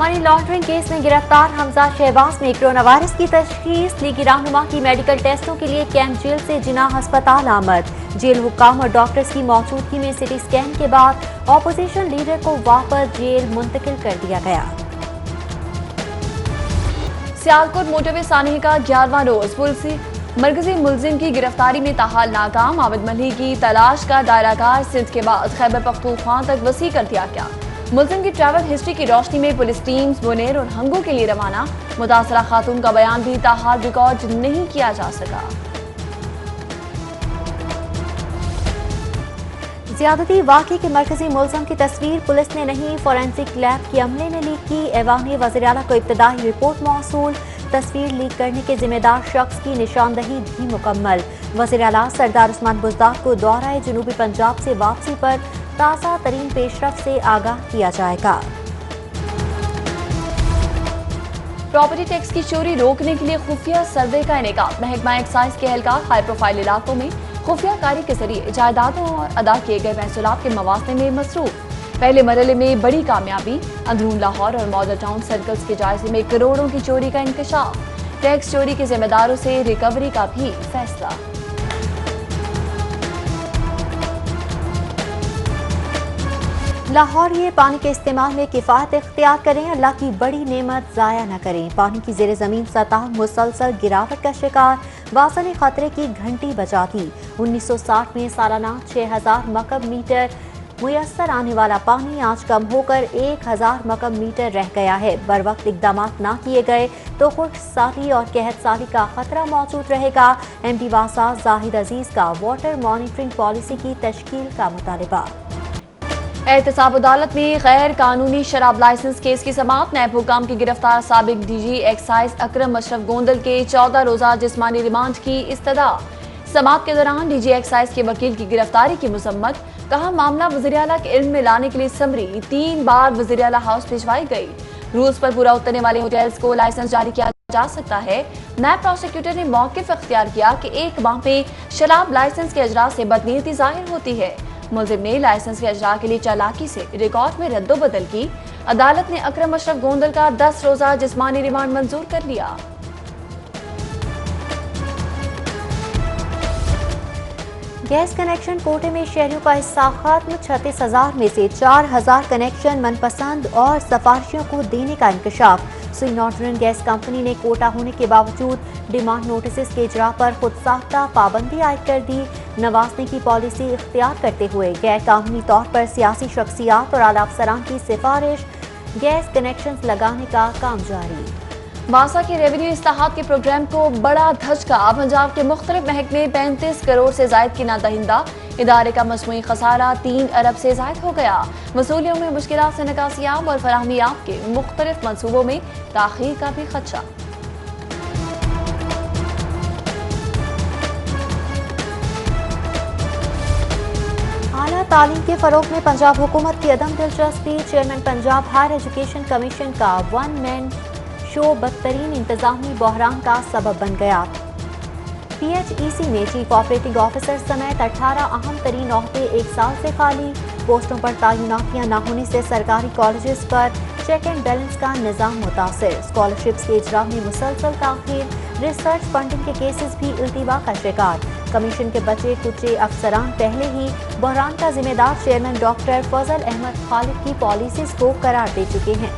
Money laundering case में गिरफ्तार हमजा शहबाज में कोरोना वायरस की तशखीस। लीगी रहनुमा की मेडिकल टेस्टों के लिए कैंप जेल से जिना अस्पताल आमद। जेल हुक्काम और डॉक्टर्स की मौजूदगी में सिटी स्कैन के बाद ऑपोजिशन लीडर को वापस जेल मुंतकिल कर दिया गया। सियालकोट मोटरवे सानहे का 11वां रोज पुलिस मरकजी मुलजिम की गिरफ्तारी में ताहाल नाकाम। आबिद मलिक की तलाश का दायराकार सिंध के बाद खैबर पख्तूनख्वा तक वसी कर दिया गया। मुलजिम की ट्रैवल हिस्ट्री की रोशनी में पुलिस टीम्स मुनेर और हंगू के लिए रवाना। मुतासरा खातून का बयान भी ताहाल रिकॉर्ड नहीं किया जा सका। ज्यादती वाक़े के मरकजी मुलज़म की तस्वीर पुलिस ने नहीं, फोरेंसिक लैब के अमले ने लीक की। ऐवान वज़ीर आला को इब्तदाई रिपोर्ट मौसूल। तस्वीर लीक करने के जिम्मेदार शख्स की निशानदही भी मुकम्मल। वज़ीर आला सरदार उस्मान बुज़दार को दौरा जनूबी पंजाब से वापसी पर ताज़ा तरीन पेशरफ से आगाह किया जाएगा। प्रॉपर्टी टैक्स की चोरी रोकने के लिए खुफिया सर्वे का इनेकाद। महकमा एक्साइज के एहलकार हाई प्रोफाइल इलाकों में खुफिया कारी के जरिए जायदादों और अदा किए गए महसूलात के मवासने में मसरूफ। पहले मरहले में बड़ी कामयाबी। अंदरून लाहौर और मॉडल टाउन सर्कल्स के जायजे में करोड़ों की चोरी का इंकशाफ। टैक्स चोरी के जिम्मेदारों से रिकवरी का भी फैसला। लाहौर ये पानी के इस्तेमाल में किफ़ायत इख्तियार करें, अल्लाह की बड़ी नेमत ज़ाया न करें। पानी की ज़ेर ज़मीन सतह मुसलसल गिरावट का शिकार, वासने खतरे की घंटी बजाती। 1960 में सालाना 6000 मकब मीटर मुयस्सर आने वाला पानी आज कम होकर 1000 मकब मीटर रह गया है। बर वक्त इकदाम न किए गए तो खुश्क साली और कहत साली का खतरा मौजूद रहेगा। MD वासा जाहिद अजीज का वाटर मॉनिटरिंग पॉलिसी की तश्कील का मुतालबा। एहतसाब अदालत में गैर कानूनी शराब लाइसेंस केस की समाअत। नैब हुकाम की गिरफ्तार साबिक DG एक्साइज अकरम अशरफ गोंदल के 14 रोजा जिस्मानी रिमांड की इस्तदा। समाअत के दौरान DG एक्साइज के वकील की गिरफ्तारी की मुसम्मत। कहा मामला वज़ीर आला के इल्म में लाने के लिए समरी 3 बार वज़ीर आला हाउस भिजवाई गई। रूल्स पर पूरा उतरने वाले होटल्स को लाइसेंस जारी किया जा सकता है। नैब प्रोसिक्यूटर ने मौक़िफ़ इख्तियार किया कि 1 माह में शराब लाइसेंस के अजरा से बदनीयती जाहिर होती है। मुलजिम ने लाइसेंस के अजरा के लिए चालाकी से रिकॉर्ड में रद्दोबदल की। अदालत ने अकरम अशरफ गोंदल का 10 रोजा जिस्मानी रिमांड मंजूर कर लिया। गैस कनेक्शन कोटे में शहरियों का हिस्सा खत्म। 36,000 में से 4,000 कनेक्शन मनपसंद और सफारिशियों को देने का इंकशाफ। स्वी नॉर्दर्न गैस कंपनी ने कोटा होने के बावजूद डिमांड नोटिस के इजरा पर खुद साख्ता पाबंदी आयद कर दी। नवाजने की पॉलिसी इख्तियार करते हुए गैर कानूनी तौर पर सियासी शख्सियात और आला अफसरान की सिफारिश, गैस कनेक्शन लगाने का काम जारी। वासा के रेवेन्यू इस्लाहात के प्रोग्राम को बड़ा धचका। पंजाब के मुख्तलिफ महकमे 35 करोड़ से जायद की नादहिंदा। इदारे का मजमूई खसारा 3 अरब से जायद हो गया। वसूलियों में मुश्किलात से निकासियाब और फराहमियाब के मुख्तलिफ मनसूबों में ताखीर का भी खदशा। आला तालीम के फरोग में पंजाब हुकूमत की अदम दिलचस्पी। Chairman Punjab higher education commission का 1 मैन शो बदतरीन इंतजामी बहरान का सबब बन गया। PHEC में चीफ ऑपरेटिंग ऑफिसर समेत 18 अहम तरीन ओहदे 1 साल से खाली। पोस्टों पर तयनातियां न होने से सरकारी कॉलेजेस पर चेक एंड बैलेंस का निज़ाम मुतासिर। स्कॉलरशिप्स के इजरा में मुसलसल ताखीर। रिसर्च फंडिंग के केसेस भी इल्तिवा का शिकार। कमीशन के बचे कुचे अफसरान पहले ही बहरान का जिम्मेदार चेयरमैन डॉक्टर फजल अहमद खालिद की पॉलिसीज को करार दे चुके हैं।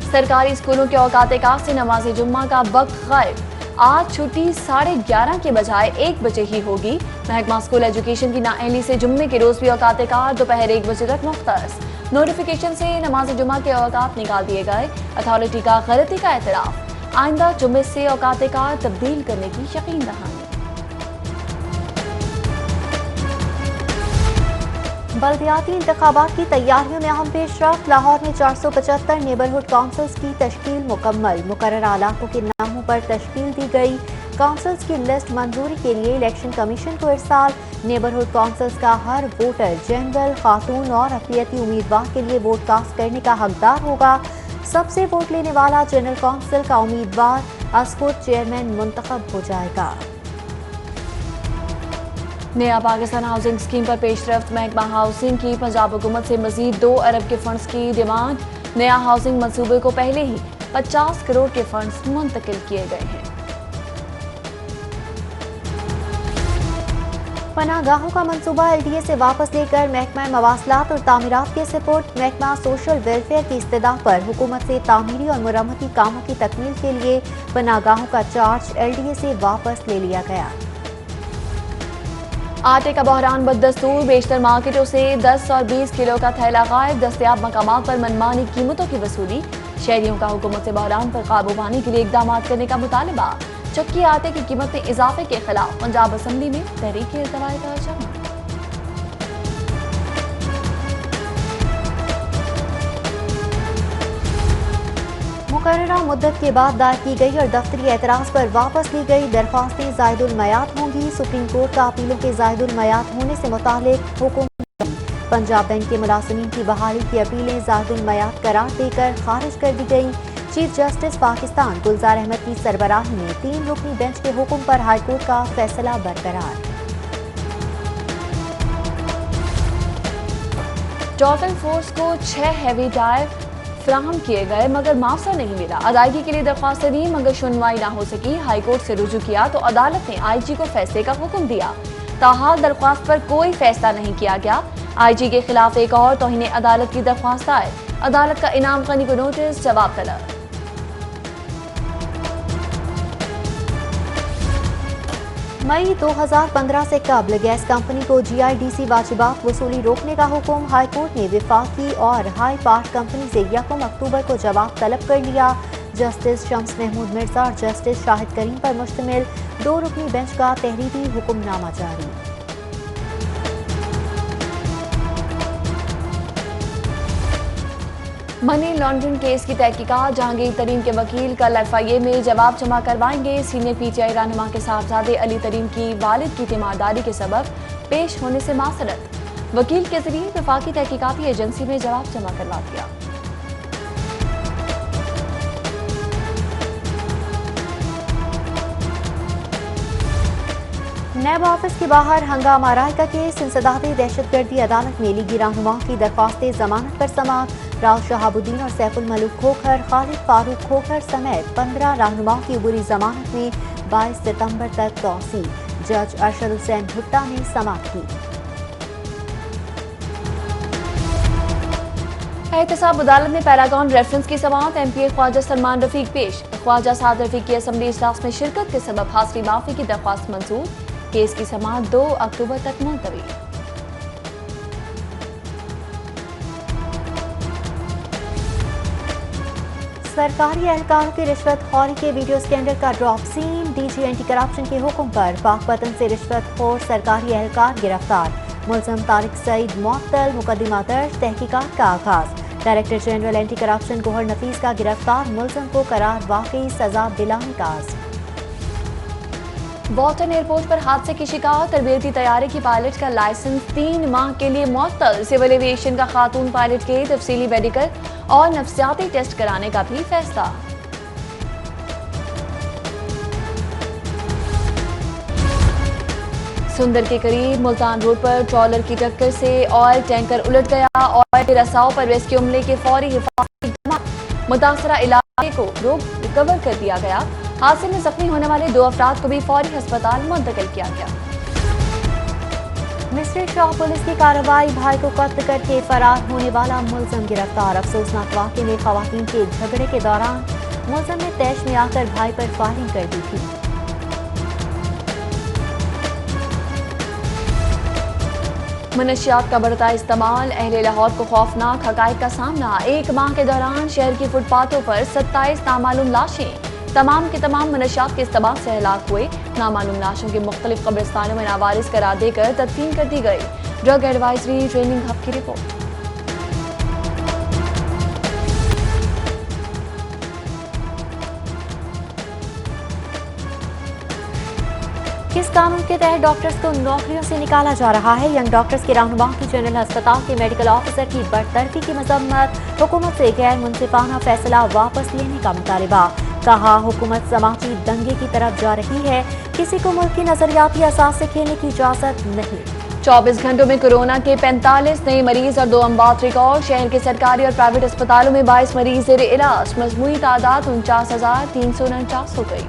सरकारी स्कूलों के औकात-ए-कात से नमाज जुम्मा का वक्त गायब। आज छुट्टी 11:30 के बजाय 1 बजे ही होगी। महकमा स्कूल एजुकेशन की नाअहली से जुम्मे के रोज भी औकात-ए-कार दोपहर 1 बजे तक मुख्तस। नोटिफिकेशन से नमाज जुम्मा के औकात निकाल दिए गए। अथॉरिटी का गलती का एतराफ। आइंदा जुम्मे से औकात-ए-कार तब्दील करने की यकीन दहानी। बल्दियाती इंतखाबात की तैयारियों में अहम पेशरफ। लाहौर में 475 नेबरहुड काउंसिल्स की तश्कील मुकम्मल। मुकर्ररा इलाकों के नामों पर तश्कील दी गई। काउंसिल्स की लिस्ट मंजूरी के लिए इलेक्शन कमीशन को इरसाल। नेबरहुड काउंसिल्स का हर वोटर जनरल, खातून और अक़लियती उम्मीदवार के लिए वोट कास्ट करने का हकदार होगा। सबसे वोट लेने वाला जनरल काउंसिल का उम्मीदवार अज खुद चेयरमैन मुंतखब हो जाएगा। नया पाकिस्तान हाउसिंग स्कीम पर पेशरफ्त। महकमा हाउसिंग की पंजाब हुकूमत से मजीद 2 अरब के फंड्स की डिमांड। नया हाउसिंग मंसूबे को पहले ही 50 करोड़ के फंड्स मुंतकिल किए गए हैं। पनाहगाहों का मंसूबा एलडीए से वापस लेकर महकमा मवासलात और तामीरात के सपोर्ट महकमा सोशल वेलफेयर की इस्तदा पर हुकूमत से तामीरी और मुरम्मती कामों की तकमील के लिए पनाहगाहों का चार्ज एलडीए से वापस ले लिया गया। आटे का बहरान बददस्तूर, बेशतर मार्केटों से 10 और 20 किलो का थैला गायब, दस्तयाब मकामात पर मनमानी कीमतों की वसूली। शहरियों का हुकूमत से बहरान पर काबू पाने के लिए इकदाम करने का मुतालबा। चक्की आटे की कीमत में इजाफे के खिलाफ पंजाब असम्बली में तहरीक-ए-इल्तवाई का जमा। मुकर्ररा मुद्दत के बाद दायर की गई और दफ्तरी एतराज पर वापस ली गई दरख्वास्तें ज़ायदुल मयात होंगी। सुप्रीम कोर्ट का अपीलों के ज़ायदुल मयात होने से मुतालिक हुक्म। पंजाब बैंक के मुलाजिमीन की बहाली की अपीलें ज़ायदुल मयात करार देकर खारिज कर दी गई। चीफ जस्टिस पाकिस्तान गुलजार अहमद की सरबराही में 3 रुकनी बेंच के हुक्म पर हाईकोर्ट का फैसला बरकरार। टोटल फोर्स को 6 हैवी टायर फ्राहम किए गए मगर मुआवजा नहीं मिला। अदायगी के लिए दरख्वास्तें दी मगर सुनवाई ना हो सकी। हाईकोर्ट से रुजू किया तो अदालत ने आईजी को फैसले का हुक्म दिया। ताहाल दरख्वास्त पर कोई फैसला नहीं किया गया। आईजी के खिलाफ एक और तौहीन अदालत की दरख्वास्त आए। अदालत का इनाम खानी को नोटिस, जवाब तलब। मई 2015 से कबल गैस कंपनी को जीआईडीसी वाजिबात वसूली रोकने का हुक्म। हाईकोर्ट ने विफाकी और हाई पार्क कंपनी से 1 अक्टूबर को जवाब तलब कर लिया। जस्टिस शम्स महमूद मिर्जा और जस्टिस शाहिद करीम पर मुश्तमिल 2 रुकनी बेंच का तहरीरी हुक्मनामा जारी। मनी लॉन्ड्रिंग केस की तहकीकात, जहांगीर तरीन के वकील कल एफआईए में जवाब जमा करवाएंगे। सीनियर पीटीआई रहनुमा के साहबजादे अली तरीन की वालिद की तीमारदारी के सबब पेश होने से मासरत। वकील के जरिए वफाकी तहकीकाती एजेंसी में जवाब जमा करवा दिया। नैब ऑफिस के बाहर हंगामा राय का केस, इंसदाद दहशतगर्दी अदालत में लीगी रहनुमाओं की दरख्वास्तें जमानत पर समाअत। राव शहाबुद्दीन और सैफुल मलूक खोखर, खालिद फारूक खोखर समेत 15 रहनुमाओं की अबूरी जमानत में 22 सितंबर तक तौसी। जज अरशद हुसैन भुट्टा ने समाअत की। एहतसाब अदालत में पैरागॉन रेफरेंस की समाअत। एमपीए ख्वाजा सलमान रफीक पेश। ख्वाजा साद रफीक की असम्बली इजलास में शिरकत के सबब हासिल माफी की दरख्वास्त मंजूर। केस की समाअत 2 अक्टूबर तक मुलतवी। सरकारी एहलकारों की रिश्वत खौरी के वीडियो स्कैंडल का drop scene. DG anti corruption के हुक्म पर पाकपतन से रिश्वत खोर सरकारी एहलकार गिरफ्तार। मुलजम तारिक सईद मुअत्तल, मुकदमा दर्ज, तहकीकात का आगाज। Director general anti corruption Gohar Nafees का गिरफ्तार, मुलजम को करार वाकई सजा दिलाने का आज़म। बॉटन एयरपोर्ट पर हादसे की शिकार, तरबियती तैयारी की पायलट का लाइसेंस 3 माह के लिए मुअत्तल। सिविल एविएशन का खातून पायलट के तफसीली मेडिकल और नफ्सियाती टेस्ट कराने का भी फैसला। सुंदर के करीब मुल्तान रोड पर ट्रॉलर की टक्कर से ऑयल टैंकर उलट गया। ऑयल के रसाव पर रेस्क्यू अमले के फौरी हिफाजती इक़दाम। मुतासरा इलाके को रिकवर कर दिया गया। हादसे में जख्मी होने वाले 2 अफराद को भी फौरी अस्पताल मुंतकिल किया गया। मिस्री शाह पुलिस की कार्रवाई, भाई को कत्ल करके फरार होने वाला मुलजम गिरफ्तार। अफसोसनाक वाक़े में खवातीन के झगड़े के दौरान मुलजम ने तैश में आकर भाई पर फायरिंग कर दी थी। मनशियात का बढ़ता इस्तेमाल, अहले लाहौर को खौफनाक हकायक का सामना। 1 माह के दौरान शहर की फुटपाथों पर 27 नामालूम लाशें। तमाम के तमाम मनशियात के इस्तेमाल से हलाक हुए। नामालूम लाशों के मुख्तलिफ कब्रिस्तानों में नावारिस करार देकर तदफीन कर दी गई। ड्रग एडवाइजरी ट्रेनिंग हब की रिपोर्ट। किस कानून के तहत डॉक्टर्स को नौकरियों से निकाला जा रहा है? यंग डॉक्टर्स के रहनुमाओं की जनरल अस्पताल के मेडिकल ऑफिसर की बरतरफी की मजम्मत। हुकूमत से गैर मुनसिफाना फैसला वापस लेने का मुतालिबा। कहा, हुकूमत समाजी दंगे की तरफ जा रही है, किसी को मुल्क की नजरियाती असास से खेलने की इजाजत नहीं। 24 घंटों में कोरोना के 45 नए मरीज और 2 अमवात रिकॉर्ड। शहर के सरकारी और प्राइवेट अस्पतालों में 22 मरीज जेर इलाज। मजमूई तादाद 49,349 हो गई।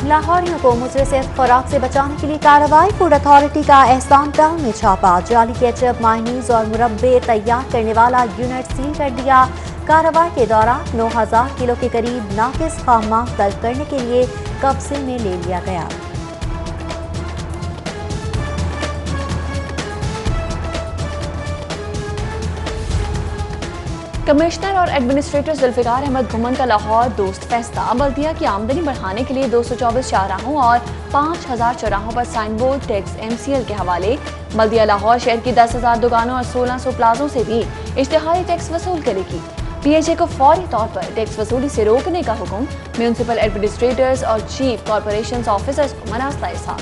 लाहौरियों को मुजरे से खुराक से बचाने के लिए कार्रवाई। फूड अथॉरिटी का एहसान टाउन में छापा। जाली केचप, मायनीज और मुरब्बे तैयार करने वाला यूनिट सील कर दिया। कार्रवाई के दौरान 9,000 किलो के करीब नाकिस खामा तलब करने के लिए कब्जे में ले लिया गया। कमिश्नर और एडमिनिस्ट्रेटर जुल्फिकार अहमद घुमन का लाहौर दोस्त फैसला। बल्दिया की आमदनी बढ़ाने के लिए 224 शाहराहों और 5,000 चौराहों पर साइन बोर्ड टैक्स MCL के हवाले। बल्दिया लाहौर शहर की 10,000 दुकानों और 1600 प्लाजों से भी इश्तिहारी टैक्स वसूल करेगी। PHA को फौरी तौर पर टैक्स वसूली से रोकने का हुक्म। म्यूनिसिपल एडमिनिस्ट्रेटर्स और चीफ कॉरपोरेशन ऑफिसर्स को मनासला इरशाद।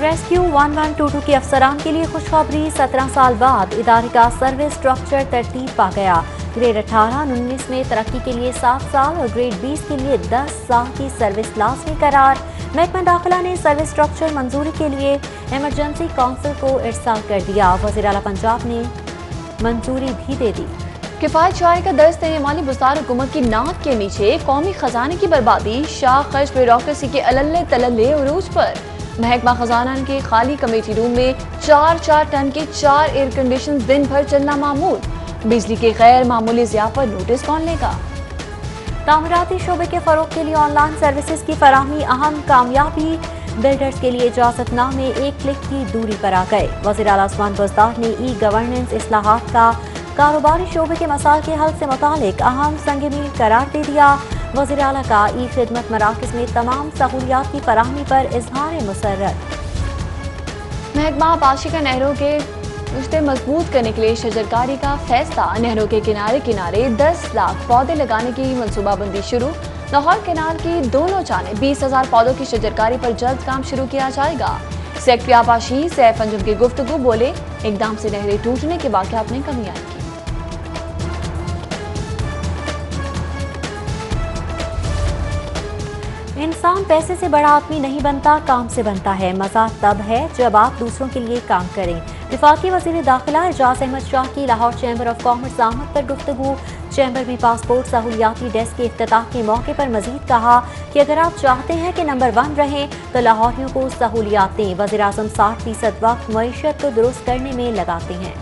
रेस्क्यू 1122 के अफसरान के लिए खुशखबरी। 17 साल बाद इदारे का सर्विस स्ट्रक्चर तरतीब पा गया। ग्रेड 18 और 19 में तरक्की के लिए 7 साल और ग्रेड 20 के लिए 10 साल की सर्विस लाजमी करार। महकमा दाखिला ने सर्विस स्ट्रक्चर मंजूरी के लिए इमरजेंसी काउंसिल को इरसाल कर दिया। वज़ीर आला पंजाब ने मंजूरी भी दे दी। किफायत शारी का दर्ज देने वाली बुज़दार हुकूमत की नाक के नीचे कौमी खजाने की बर्बादी। शाह खर्च ब्यूरोक्रेसी के अलल्ले तलल्ले उरूज पर। महकमा खजाना के खाली कमेटी रूम में 4 टन के 4 एयर कंडीशन दिन भर चलना मामूल। बिजली के गैर मामूली ज़िया पर नोटिस कौन लेगा? तामीराती शोबे के फरोग के लिए ऑनलाइन सर्विसेज की फराहमी अहम कामयाबी। बिल्डर्स के लिए इजाजतनामे 1 क्लिक की दूरी पर आ गए। वज़ीर आला उस्मान बुज़दार ने ई-गवर्नेंस इस्लाहात का कारोबारी शोबे के मसाइल के हल से मुतालिक अहम संग-मील करार दे दिया। वज़ीर आला का ई-खिदमत मराकज़ में तमाम सहूलियात की फराहमी पर इजहार मुसर्रत। महकमा पाशिका नहरों के रिश्ते मजबूत करने के लिए शजरकारी का फैसला। नहरों के किनारे किनारे 10 लाख पौधे लगाने की मनसूबाबंदी शुरू। लाहौर केनाल की दोनों जाने 20,000 पौधों की शजरकारी पर जल्द काम शुरू किया जाएगा। सेक्रेटरी आबाशी सैफ अंजुम की गुफ्तगू बोले, एकदम से नहरें टूटने के वाक़यात में कमी आएगी। इंसान पैसे से बड़ा आदमी नहीं बनता, काम से बनता है। मज़ा तब है जब आप दूसरों के लिए काम करें। वफाकी वज़ीर दाखिला एजाज अहमद शाह की लाहौर चैम्बर ऑफ कॉमर्स आमद पर गुफ्तगू। चैम्बर में पासपोर्ट सहूलियाती डेस्क के इफ्तिताह के मौके पर मजीद कहा कि अगर आप चाहते हैं कि नंबर 1 रहें तो लाहौरियों को सहूलियात दें। वज़ीर आज़म 60% वक्त मईशत को दुरुस्त करने में लगाते हैं।